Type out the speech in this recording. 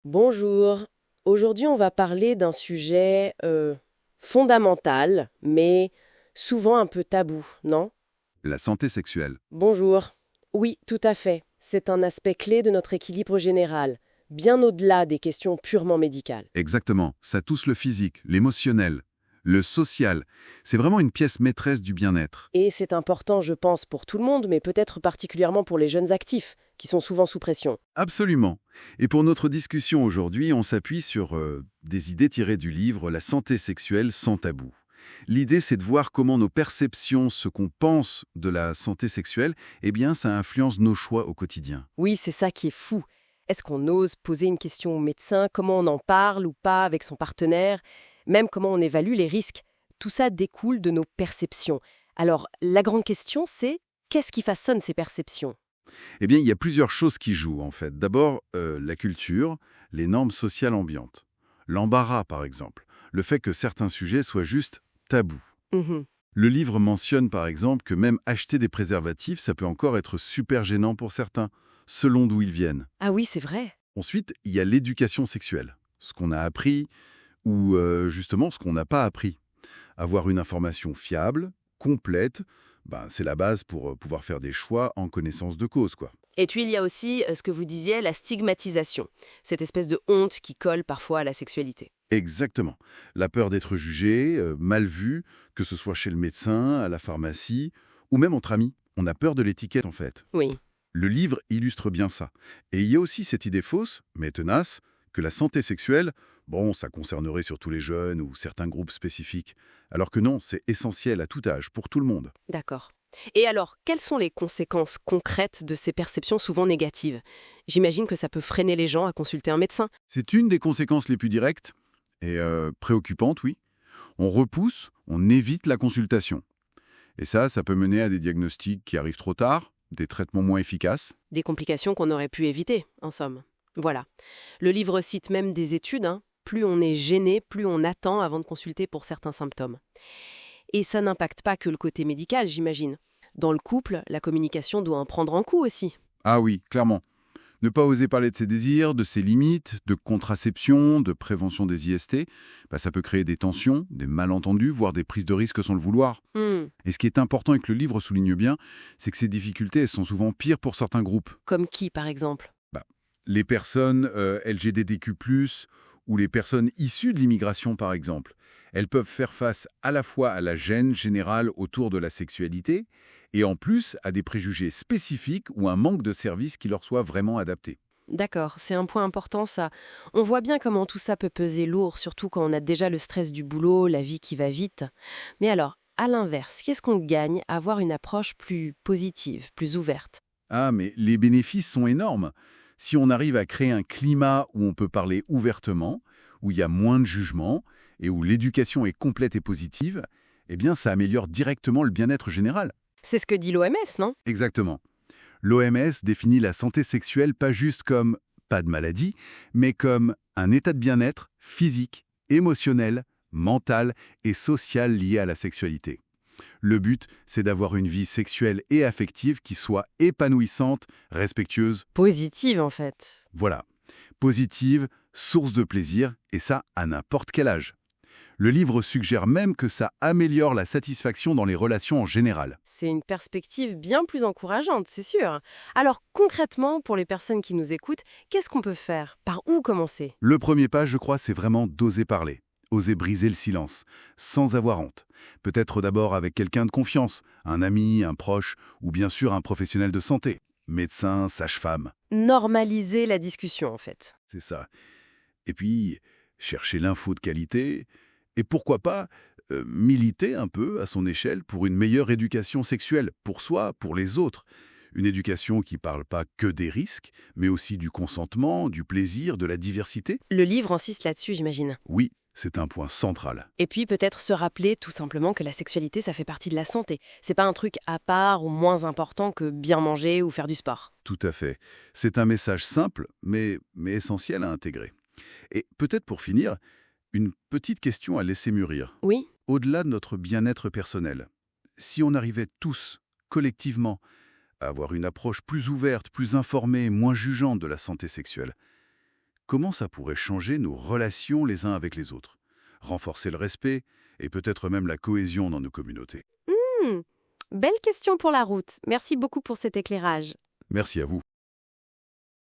Bonjour. Aujourd'hui, on va parler d'un sujet fondamental, mais souvent un peu tabou, non? La santé sexuelle. Bonjour. Oui, tout à fait. C'est un aspect clé de notre équilibre général, bien au-delà des questions purement médicales. Exactement. Ça touche le physique, l'émotionnel, le social. C'est vraiment une pièce maîtresse du bien-être. Et c'est important, je pense, pour tout le monde, mais peut-être particulièrement pour les jeunes actifs, qui sont souvent sous pression. Absolument. Et pour notre discussion aujourd'hui, on s'appuie sur des idées tirées du livre La santé sexuelle sans tabou. L'idée, c'est de voir comment nos perceptions, ce qu'on pense de la santé sexuelle, eh bien, ça influence nos choix au quotidien. Oui, c'est ça qui est fou. Est-ce qu'on ose poser une question au médecin, comment on en parle ou pas avec son partenaire, même comment on évalue les risques? Tout ça découle de nos perceptions. Alors, la grande question, c'est qu'est-ce qui façonne ces perceptions? Eh bien, il y a plusieurs choses qui jouent, en fait. D'abord, la culture, les normes sociales ambiantes. L'embarras, par exemple. Le fait que certains sujets soient juste tabous. Mhm. Le livre mentionne, par exemple, que même acheter des préservatifs, ça peut encore être super gênant pour certains, selon d'où ils viennent. Ah oui, c'est vrai. Ensuite, il y a l'éducation sexuelle. Ce qu'on a appris ou justement ce qu'on n'a pas appris. Avoir une information fiable, complète, ben, c'est la base pour pouvoir faire des choix en connaissance de cause, quoi. Et puis il y a aussi ce que vous disiez, la stigmatisation, cette espèce de honte qui colle parfois à la sexualité. Exactement. La peur d'être jugé, mal vu, que ce soit chez le médecin, à la pharmacie, ou même entre amis. On a peur de l'étiquette, en fait. Oui. Le livre illustre bien ça. Et il y a aussi cette idée fausse, mais tenace, que la santé sexuelle, bon, ça concernerait surtout les jeunes ou certains groupes spécifiques. Alors que non, c'est essentiel à tout âge, pour tout le monde. D'accord. Et alors, quelles sont les conséquences concrètes de ces perceptions souvent négatives? J'imagine que ça peut freiner les gens à consulter un médecin. C'est une des conséquences les plus directes et préoccupantes, oui. On repousse, on évite la consultation. Et ça peut mener à des diagnostics qui arrivent trop tard, des traitements moins efficaces. Des complications qu'on aurait pu éviter, en somme. Voilà. Le livre cite même des études, hein. Plus on est gêné, plus on attend avant de consulter pour certains symptômes. Et ça n'impacte pas que le côté médical, j'imagine. Dans le couple, la communication doit en prendre un coup aussi. Ah oui, clairement. Ne pas oser parler de ses désirs, de ses limites, de contraception, de prévention des IST, bah, ça peut créer des tensions, des malentendus, voire des prises de risques sans le vouloir. Hmm. Et ce qui est important et que le livre souligne bien, c'est que ces difficultés elles sont souvent pires pour certains groupes. Comme qui, par exemple? Bah, les personnes LGBTQ+, ou les personnes issues de l'immigration, par exemple. Elles peuvent faire face à la fois à la gêne générale autour de la sexualité et en plus à des préjugés spécifiques ou un manque de services qui leur soient vraiment adaptés. D'accord, c'est un point important ça. On voit bien comment tout ça peut peser lourd, surtout quand on a déjà le stress du boulot, la vie qui va vite. Mais alors, à l'inverse, qu'est-ce qu'on gagne à avoir une approche plus positive, plus ouverte? Ah, mais les bénéfices sont énormes. Si on arrive à créer un climat où on peut parler ouvertement, où il y a moins de jugement et où l'éducation est complète et positive, eh bien ça améliore directement le bien-être général. C'est ce que dit l'OMS, non? Exactement. L'OMS définit la santé sexuelle pas juste comme pas de maladie, mais comme un état de bien-être physique, émotionnel, mental et social lié à la sexualité. Le but, c'est d'avoir une vie sexuelle et affective qui soit épanouissante, respectueuse, Positive en fait. voilà, positive, source de plaisir, et ça à n'importe quel âge. Le livre suggère même que ça améliore la satisfaction dans les relations en général. C'est une perspective bien plus encourageante, c'est sûr. Alors concrètement, pour les personnes qui nous écoutent, qu'est-ce qu'on peut faire? Par où commencer? Le premier pas, je crois, c'est vraiment d'oser parler. Oser briser le silence, sans avoir honte. Peut-être d'abord avec quelqu'un de confiance, un ami, un proche, ou bien sûr un professionnel de santé. Médecin, sage-femme, Normaliser la discussion en fait. c'est ça. Et puis, chercher l'info de qualité, et pourquoi pas militer un peu à son échelle pour une meilleure éducation sexuelle, pour soi, pour les autres. Une éducation qui parle pas que des risques, mais aussi du consentement, du plaisir, de la diversité. Le livre insiste là-dessus, j'imagine. Oui, c'est un point central. Et puis peut-être se rappeler tout simplement que la sexualité, ça fait partie de la santé. C'est pas un truc à part ou moins important que bien manger ou faire du sport. Tout à fait. C'est un message simple, mais essentiel à intégrer. Et peut-être pour finir, une petite question à laisser mûrir. Oui. Au-delà de notre bien-être personnel, si on arrivait tous, collectivement, à avoir une approche plus ouverte, plus informée, moins jugeante de la santé sexuelle, comment ça pourrait changer nos relations les uns avec les autres, renforcer le respect et peut-être même la cohésion dans nos communautés. Hmm, belle question pour la route. Merci beaucoup pour cet éclairage. Merci à vous.